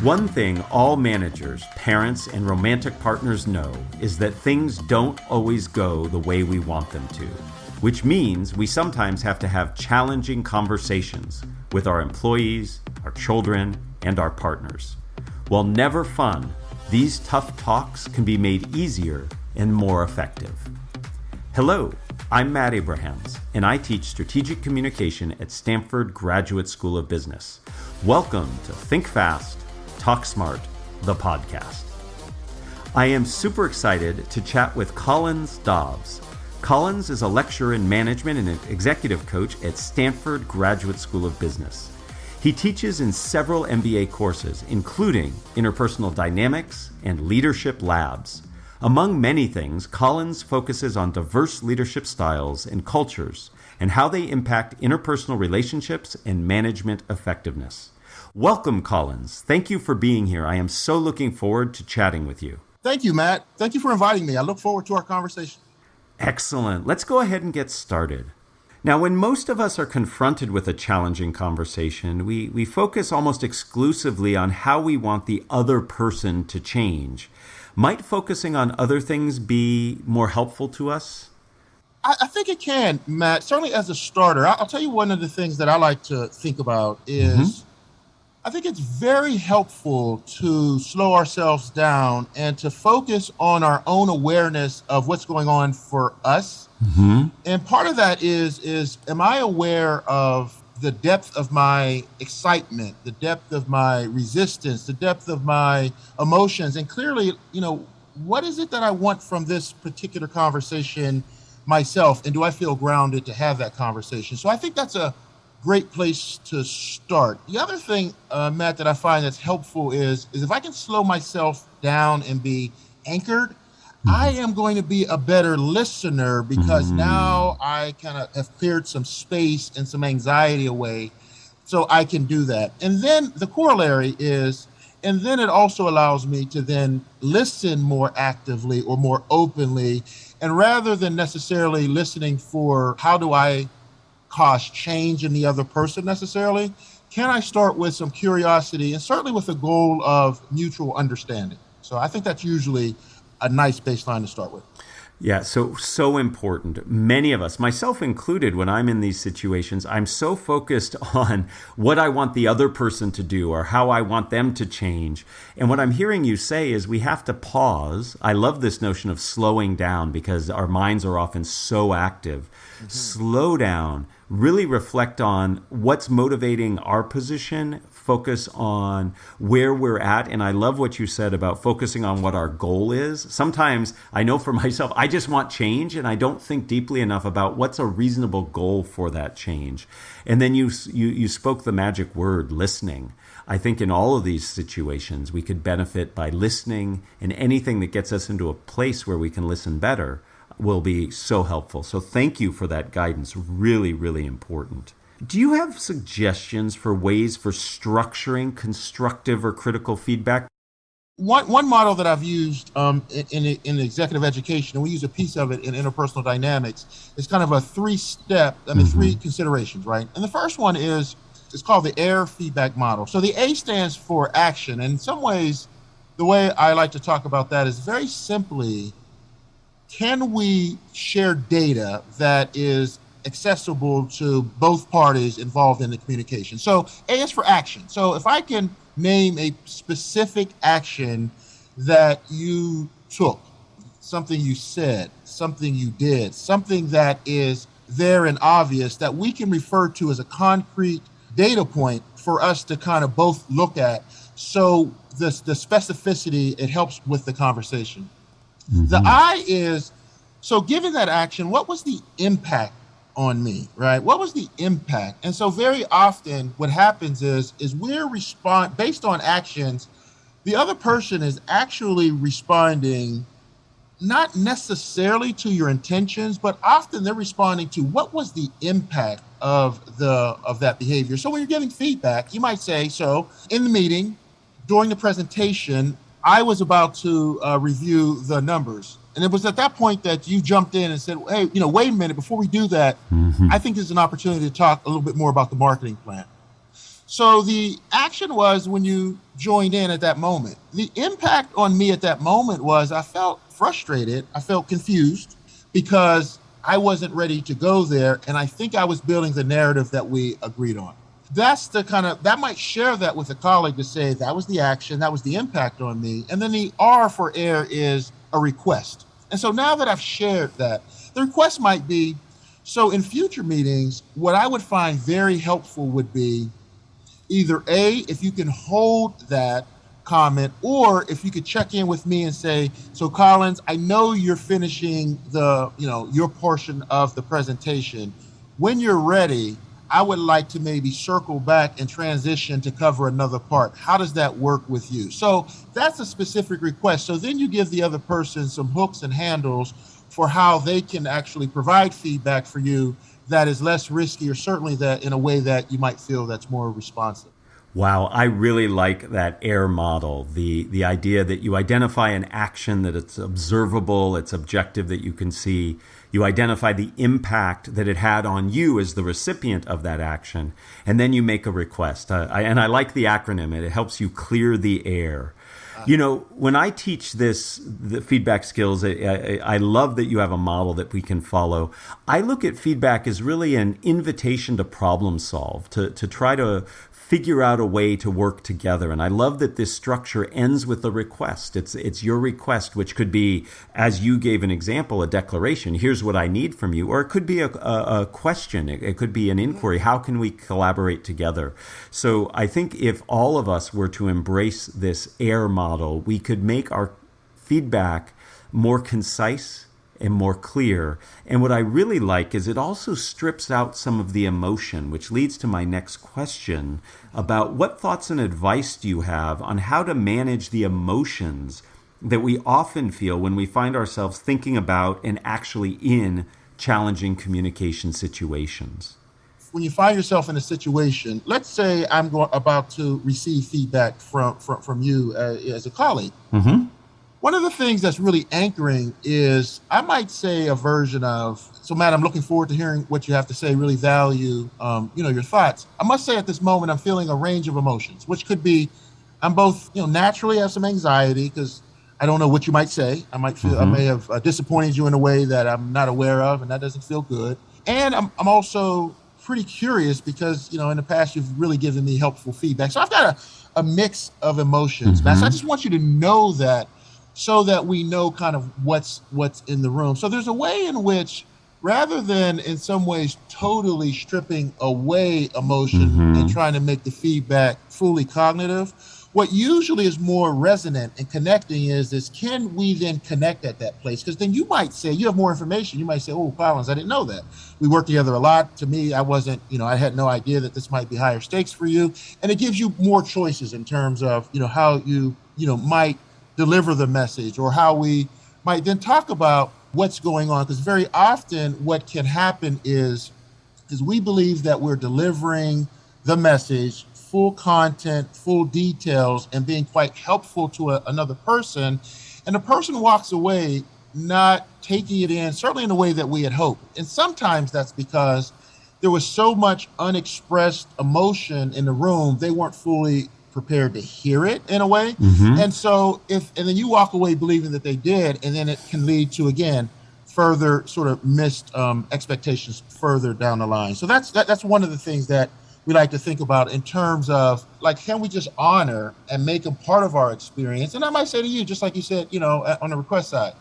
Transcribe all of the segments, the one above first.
One thing all managers, parents, and romantic partners know is that things don't always go the way we want them to, which means we sometimes have to have challenging conversations with our employees, our children, and our partners. While never fun, these tough talks can be made easier and more effective. Hello, I'm Matt Abrahams, and I teach strategic communication at Stanford Graduate School of Business. Welcome to Think Fast, Talk Smart, the podcast. I am super excited to chat with Collins Dobbs. Collins is a lecturer in management and an executive coach at Stanford Graduate School of Business. He teaches in several MBA courses, including Interpersonal Dynamics and Leadership Labs. Among many things, Collins focuses on diverse leadership styles and cultures and how they impact interpersonal relationships and management effectiveness. Welcome, Collins. Thank you for being here. I am so looking forward to chatting with you. Thank you, Matt. Thank you for inviting me. I look forward to our conversation. Excellent. Let's go ahead and get started. Now, when most of us are confronted with a challenging conversation, we focus almost exclusively on how we want the other person to change. Might focusing on other things be more helpful to us? I think it can, Matt. Certainly as a starter, I'll tell you one of the things that I like to think about is I think it's very helpful to slow ourselves down and to focus on our own awareness of what's going on for us. And part of that is am I aware of the depth of my excitement, the depth of my resistance, the depth of my emotions, and clearly, what is it that I want from this particular conversation myself, and do I feel grounded to have that conversation? So I think that's a great place to start. The other thing, Matt, that I find that's helpful is if I can slow myself down and be anchored, I am going to be a better listener because now I kind of have cleared some space and some anxiety away so I can do that. And then the corollary is, and then it also allows me to then listen more actively or more openly. And rather than necessarily listening for how do I cause change in the other person necessarily, can I start with some curiosity and certainly with the goal of mutual understanding? So I think that's usually a nice baseline to start with. Yeah, so important. Many of us, myself included, when I'm in these situations, I'm so focused on what I want the other person to do or how I want them to change. And what I'm hearing you say is we have to pause. I love this notion of slowing down because our minds are often so active. Slow down, really reflect on what's motivating our position, focus on where we're at. And I love what you said about focusing on what our goal is. Sometimes I know for myself, I just want change and I don't think deeply enough about what's a reasonable goal for that change. And then you spoke the magic word, listening. I think in all of these situations, we could benefit by listening, and anything that gets us into a place where we can listen better will be so helpful. So thank you for that guidance. Really, really important. Do you have suggestions for ways for structuring constructive or critical feedback? One model that I've used in executive education, and we use a piece of it in interpersonal dynamics, is kind of a three considerations, right? And the first one is, it's called the AIR feedback model. So the A stands for action. And in some ways, the way I like to talk about that is very simply, can we share data that is accessible to both parties involved in the communication? So A is for action. So if I can name a specific action that you took, something you said, something you did, something that is there and obvious that we can refer to as a concrete data point for us to kind of both look at. So the specificity, it helps with the conversation. The I is, so given that action, what was the impact on me, right? What was the impact? And so very often what happens is we're based on actions, the other person is actually responding not necessarily to your intentions, but often they're responding to what was the impact of that behavior. So when you're giving feedback, you might say, so in the meeting, during the presentation, I was about to review the numbers. And it was at that point that you jumped in and said, hey, wait a minute, before we do that, I think there's an opportunity to talk a little bit more about the marketing plan. So the action was when you joined in at that moment. The impact on me at that moment was I felt frustrated. I felt confused because I wasn't ready to go there. And I think I was building the narrative that we agreed on. That's the kind of, that might share that with a colleague to say that was the action, that was the impact on me. And then the R for air is a request. And so now that I've shared that, the request might be, so in future meetings, what I would find very helpful would be either A, if you can hold that comment, or if you could check in with me and say, so Collins, I know you're finishing your portion of the presentation. When you're ready, I would like to maybe circle back and transition to cover another part. How does that work with you? So that's a specific request. So then you give the other person some hooks and handles for how they can actually provide feedback for you that is less risky, or certainly that in a way that you might feel that's more responsive. Wow, I really like that AIR model, the idea that you identify an action, that it's observable, it's objective, that you can see. You identify the impact that it had on you as the recipient of that action, and then you make a request. And I like the acronym. It helps you clear the air. You know, when I teach the feedback skills, I love that you have a model that we can follow. I look at feedback as really an invitation to problem solve, to try to figure out a way to work together. And I love that this structure ends with a request. It's your request, which could be, as you gave an example, a declaration. Here's what I need from you. Or it could be a question. It could be an inquiry. How can we collaborate together? So I think if all of us were to embrace this AIR model, we could make our feedback more concise and more clear. And what I really like is it also strips out some of the emotion, which leads to my next question about what thoughts and advice do you have on how to manage the emotions that we often feel when we find ourselves thinking about and actually in challenging communication situations. When you find yourself in a situation, let's say I'm about to receive feedback from you as a colleague. Mm-hmm. One of the things that's really anchoring is, I might say a version of, so Matt, I'm looking forward to hearing what you have to say, really value, your thoughts. I must say at this moment, I'm feeling a range of emotions, which could be, I'm both, naturally have some anxiety because I don't know what you might say. I might feel, I may have disappointed you in a way that I'm not aware of, and that doesn't feel good. And I'm also pretty curious because, in the past, you've really given me helpful feedback. So I've got a mix of emotions, Matt. So I just want you to know that, so that we know kind of what's in the room. So there's a way in which, rather than in some ways totally stripping away emotion and trying to make the feedback fully cognitive, what usually is more resonant and connecting is can we then connect at that place? Because then you might say, you have more information. You might say, oh, Collins, I didn't know that. We work together a lot. To me, I wasn't, I had no idea that this might be higher stakes for you. And it gives you more choices in terms of, how you, might deliver the message, or how we might then talk about what's going on. Because very often what can happen is we believe that we're delivering the message, full content, full details, and being quite helpful to another person. And the person walks away not taking it in, certainly in the way that we had hoped. And sometimes that's because there was so much unexpressed emotion in the room, they weren't fully prepared to hear it in a way. And so and then you walk away believing that they did, and then it can lead to, again, further sort of missed expectations further down the line. So that's one of the things that we like to think about in terms of, like, can we just honor and make them part of our experience? And I might say to you, just like you said, on the request side,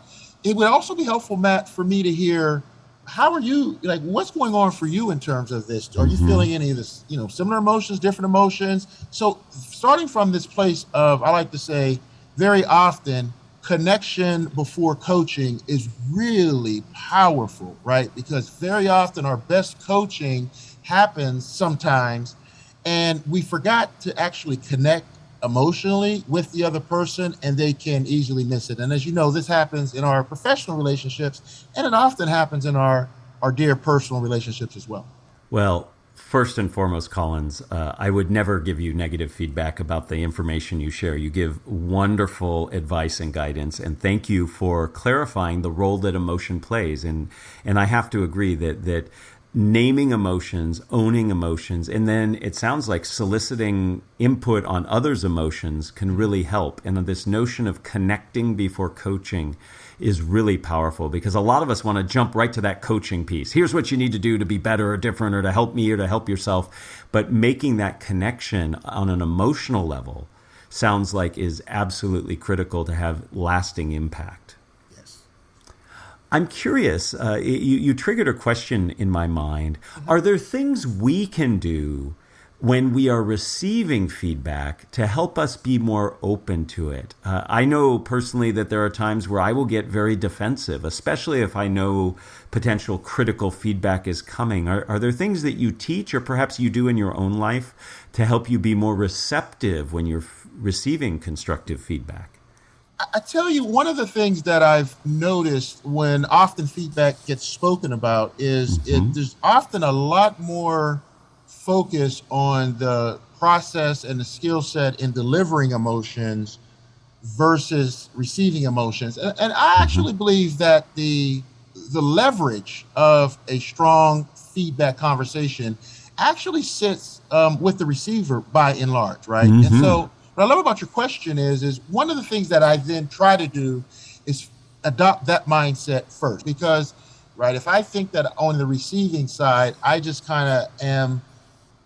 it would also be helpful, Matt, for me to hear, how are you, like, what's going on for you in terms of this? Are you feeling any of this, similar emotions, different emotions? So starting from this place of, I like to say very often, connection before coaching is really powerful, right? Because very often our best coaching happens sometimes, and we forgot to actually connect emotionally with the other person, and they can easily miss it. And as you know, this happens in our professional relationships, and it often happens in our dear personal relationships as well. Well, first and foremost, Collins, I would never give you negative feedback about the information you share. You give wonderful advice and guidance, and thank you for clarifying the role that emotion plays. And I have to agree that naming emotions, owning emotions, and then it sounds like soliciting input on others' emotions can really help. And this notion of connecting before coaching is really powerful, because a lot of us want to jump right to that coaching piece. Here's what you need to do to be better or different or to help me or to help yourself. But making that connection on an emotional level sounds like is absolutely critical to have lasting impact. I'm curious, you triggered a question in my mind. Are there things we can do when we are receiving feedback to help us be more open to it? I know personally that there are times where I will get very defensive, especially if I know potential critical feedback is coming. Are there things that you teach or perhaps you do in your own life to help you be more receptive when you're receiving constructive feedback? I tell you, one of the things that I've noticed when often feedback gets spoken about is there's often a lot more focus on the process and the skill set in delivering emotions versus receiving emotions. And I actually believe that the leverage of a strong feedback conversation actually sits with the receiver by and large, right? And so what I love about your question is one of the things that I then try to do is adopt that mindset first, because, right, if I think that on the receiving side, I just kind of am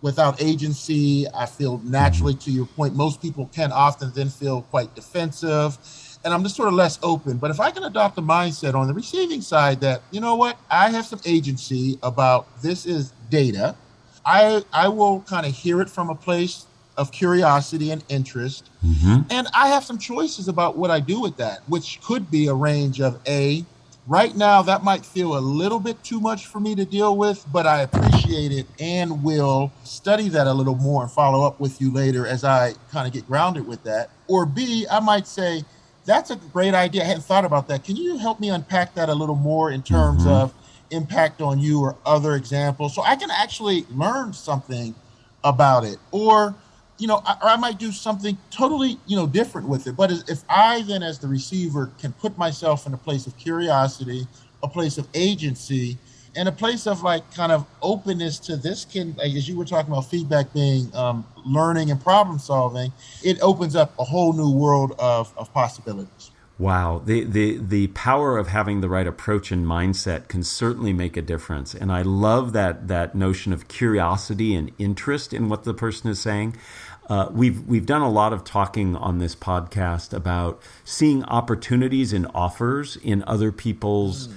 without agency, I feel naturally, to your point, most people can often then feel quite defensive, and I'm just sort of less open. But if I can adopt the mindset on the receiving side that, you know what, I have some agency about this is data, I will kind of hear it from a place of curiosity and interest. And I have some choices about what I do with that, which could be a range of right now, that might feel a little bit too much for me to deal with, but I appreciate it and will study that a little more and follow up with you later as I kind of get grounded with that. Or B, I might say, that's a great idea. I hadn't thought about that. Can you help me unpack that a little more in terms of impact on you or other examples, so I can actually learn something about it? Or I might do something totally, different with it. But if I then, as the receiver, can put myself in a place of curiosity, a place of agency, and a place of kind of openness to this, as you were talking about feedback being learning and problem solving, it opens up a whole new world of possibilities. Wow. The power of having the right approach and mindset can certainly make a difference. And I love that notion of curiosity and interest in what the person is saying. We've done a lot of talking on this podcast about seeing opportunities and offers in other people's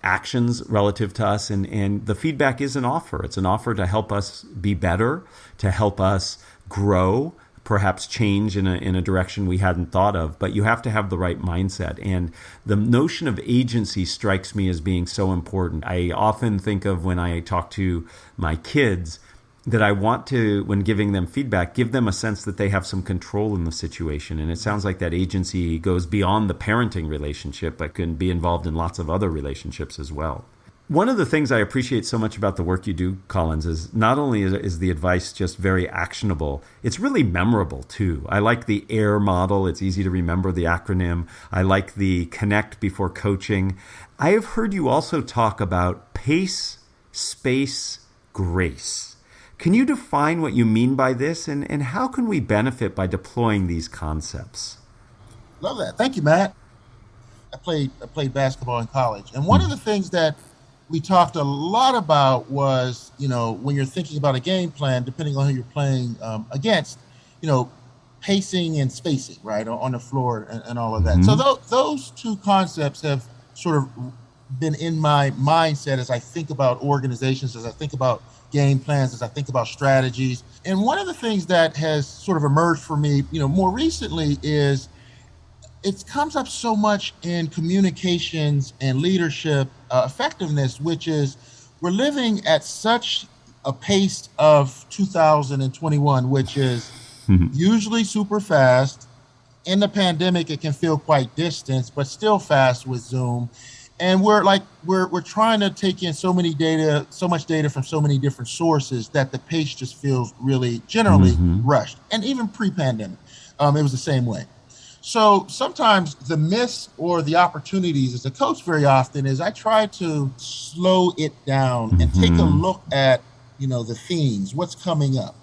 actions relative to us. And the feedback is an offer. It's an offer to help us be better, to help us grow, perhaps change in a direction we hadn't thought of, but you have to have the right mindset. And the notion of agency strikes me as being so important. I often think of, when I talk to my kids, that I want to, when giving them feedback, give them a sense that they have some control in the situation. And it sounds like that agency goes beyond the parenting relationship, but can be involved in lots of other relationships as well. One of the things I appreciate so much about the work you do, Collins, is not only is the advice just very actionable, it's really memorable too. I like the AIR model. It's easy to remember the acronym. I like the connect before coaching. I have heard you also talk about pace, space, grace. Can you define what you mean by this, and how can we benefit by deploying these concepts? Love that. Thank you, Matt. I played basketball in college, and one of the things that we talked a lot about was, when you're thinking about a game plan, depending on who you're playing against, pacing and spacing, right, on the floor and all of that. So those two concepts have sort of been in my mindset as I think about organizations, as I think about game plans, as I think about strategies. And one of the things that has sort of emerged for me, more recently is it comes up so much in communications and leadership effectiveness, which is we're living at such a pace of 2021, which is usually super fast. In the pandemic, it can feel quite distant, but still fast with Zoom. And we're trying to take in so much data from so many different sources that the pace just feels really generally rushed. And even pre-pandemic, it was the same way. So sometimes the miss or the opportunities as a coach very often is I try to slow it down and take a Mm-hmm. look at, the themes, what's coming up.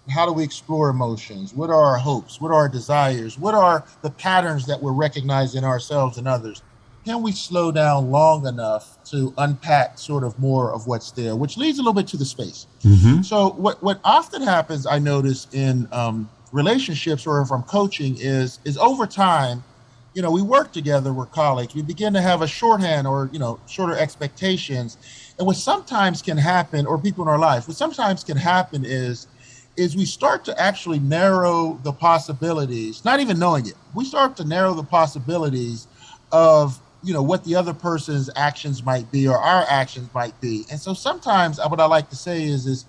How do we explore emotions? What are our hopes? What are our desires? What are the patterns that we're recognizing in ourselves and others? Can we slow down long enough to unpack sort of more of what's there, which leads a little bit to the space. Mm-hmm. So what often happens, I notice in relationships or if I'm coaching is over time, we work together, we're colleagues, we begin to have a shorthand or shorter expectations, and what sometimes can happen, or people in our life, what sometimes can happen is we start to actually narrow the possibilities, not even knowing it. We start to narrow the possibilities of what the other person's actions might be or our actions might be. And so sometimes what I like to say is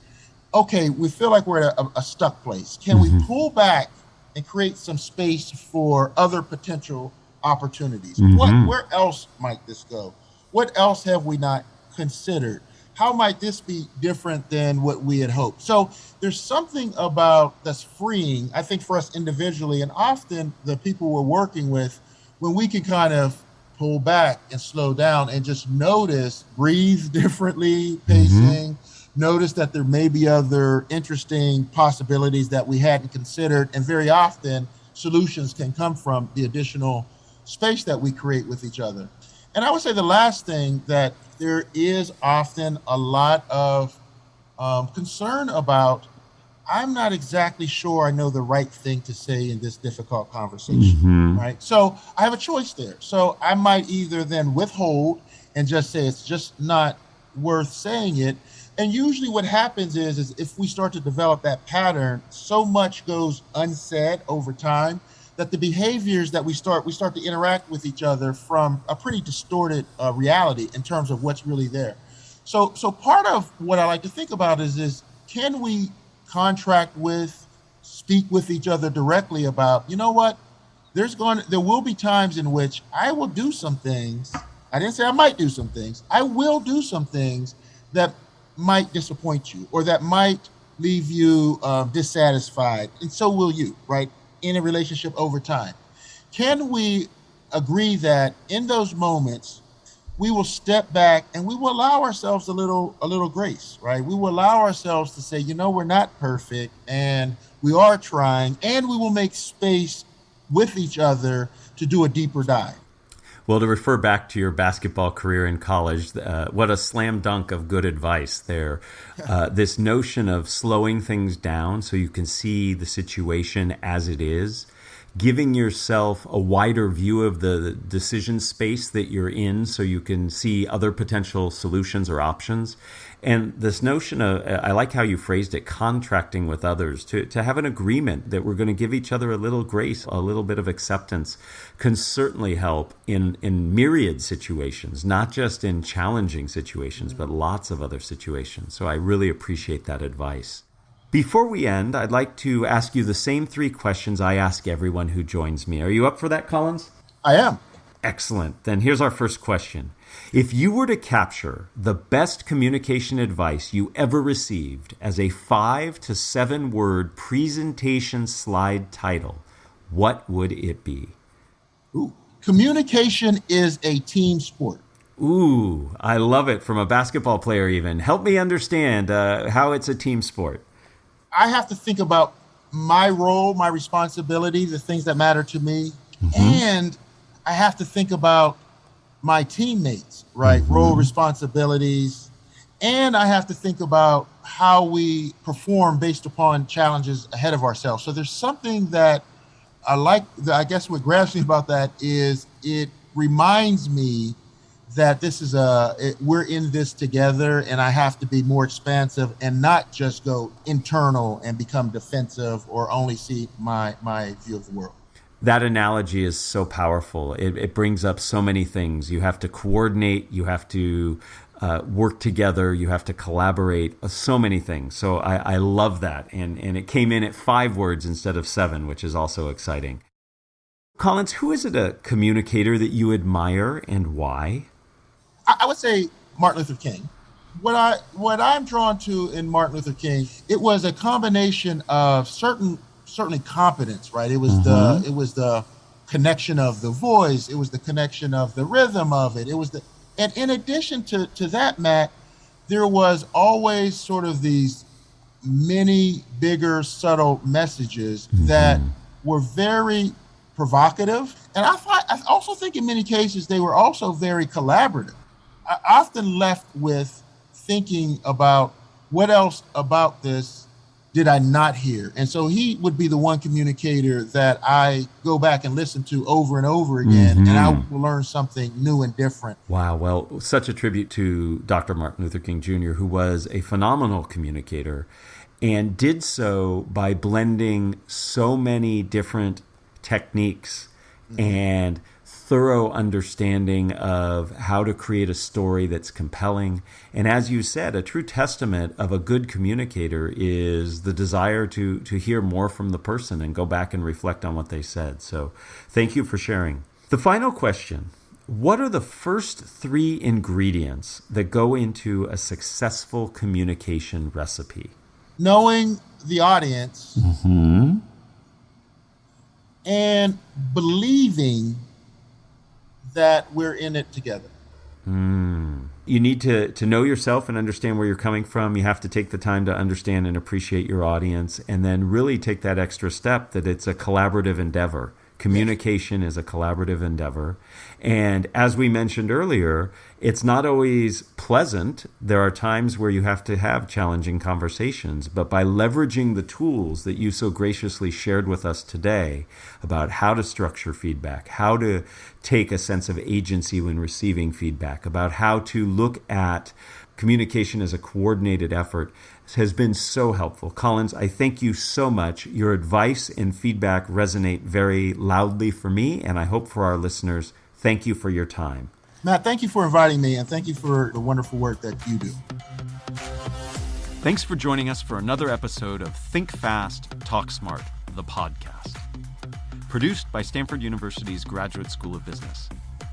okay, we feel like we're at a stuck place. Can we Mm-hmm. pull back and create some space for other potential opportunities? Mm-hmm. Where else might this go? What else have we not considered? How might this be different than what we had hoped? So there's something about that's freeing, I think, for us individually, and often the people we're working with, when we can kind of pull back and slow down and just notice, breathe differently, Mm-hmm. pacing, notice that there may be other interesting possibilities that we hadn't considered. And very often, solutions can come from the additional space that we create with each other. And I would say the last thing that there is often a lot of concern about. I'm not exactly sure I know the right thing to say in this difficult conversation, Mm-hmm. right? So I have a choice there. So I might either then withhold and just say it's just not worth saying it. And usually what happens is if we start to develop that pattern, so much goes unsaid over time that the behaviors that we start to interact with each other from a pretty distorted reality in terms of what's really there. So part of what I like to think about is can we contract with, speak with each other directly about, what, there will be times in which I will do some things. I didn't say I might do some things. I will do some things that might disappoint you or that might leave you dissatisfied, and so will you, right? In a relationship over time, can we agree that in those moments we will step back and we will allow ourselves a little grace, right? We will allow ourselves to say, we're not perfect and we are trying, and we will make space with each other to do a deeper dive. Well, to refer back to your basketball career in college, what a slam dunk of good advice there. This notion of slowing things down so you can see the situation as it is, giving yourself a wider view of the decision space that you're in so you can see other potential solutions or options. And this notion of, I like how you phrased it, contracting with others, to have an agreement that we're going to give each other a little grace, a little bit of acceptance, can certainly help in myriad situations, not just in challenging situations, but lots of other situations. So I really appreciate that advice. Before we end, I'd like to ask you the same three questions I ask everyone who joins me. Are you up for that, Collins? I am. Excellent. Then here's our first question. If you were to capture the best communication advice you ever received as a 5 to 7 word presentation slide title, what would it be? Ooh. Communication is a team sport. Ooh, I love it, from a basketball player even. Help me understand how it's a team sport. I have to think about my role, my responsibility, the things that matter to me, Mm-hmm. and I have to think about my teammates, right? Role, Mm-hmm. responsibilities, and I have to think about how we perform based upon challenges ahead of ourselves. So there's something that I like. I guess what grabs me about that is it reminds me that we're in this together, and I have to be more expansive and not just go internal and become defensive or only see my view of the world. That analogy is so powerful. It brings up so many things. You have to coordinate, you have to work together, you have to collaborate, so many things. So I love that. And it came in at 5 words instead of 7, which is also exciting. Collins, who is it, a communicator that you admire and why? I would say Martin Luther King. What I'm drawn to in Martin Luther King, it was a combination of certainly competence, right? It was Mm-hmm. the connection of the voice. It was the connection of the rhythm of it. And in addition to that, Matt, there was always sort of these many bigger, subtle messages that were very provocative. And I also think in many cases, they were also very collaborative. I often left with thinking about what else about this did I not hear? And so he would be the one communicator that I go back and listen to over and over again, and I will learn something new and different. Wow. Well, such a tribute to Dr. Martin Luther King Jr., who was a phenomenal communicator and did so by blending so many different techniques and thorough understanding of how to create a story that's compelling. And as you said, a true testament of a good communicator is the desire to hear more from the person and go back and reflect on what they said. So thank you for sharing. The final question: what are the first 3 ingredients that go into a successful communication recipe? Knowing the audience and believing that we're in it together. You need to know yourself and understand where you're coming from. You have to take the time to understand and appreciate your audience, and then really take that extra step that it's a collaborative endeavor. Communication is a collaborative endeavor. And as we mentioned earlier, it's not always pleasant. There are times where you have to have challenging conversations, but by leveraging the tools that you so graciously shared with us today about how to structure feedback, how to take a sense of agency when receiving feedback, about how to look at communication as a coordinated effort, has been so helpful. Collins, I thank you so much. Your advice and feedback resonate very loudly for me, and I hope for our listeners. Thank you for your time. Matt, thank you for inviting me, and thank you for the wonderful work that you do. Thanks for joining us for another episode of Think Fast, Talk Smart, the podcast. Produced by Stanford University's Graduate School of Business.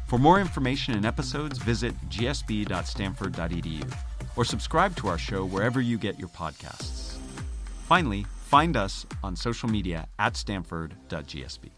For more information and episodes, visit gsb.stanford.edu or subscribe to our show wherever you get your podcasts. Finally, find us on social media at stanford.gsb.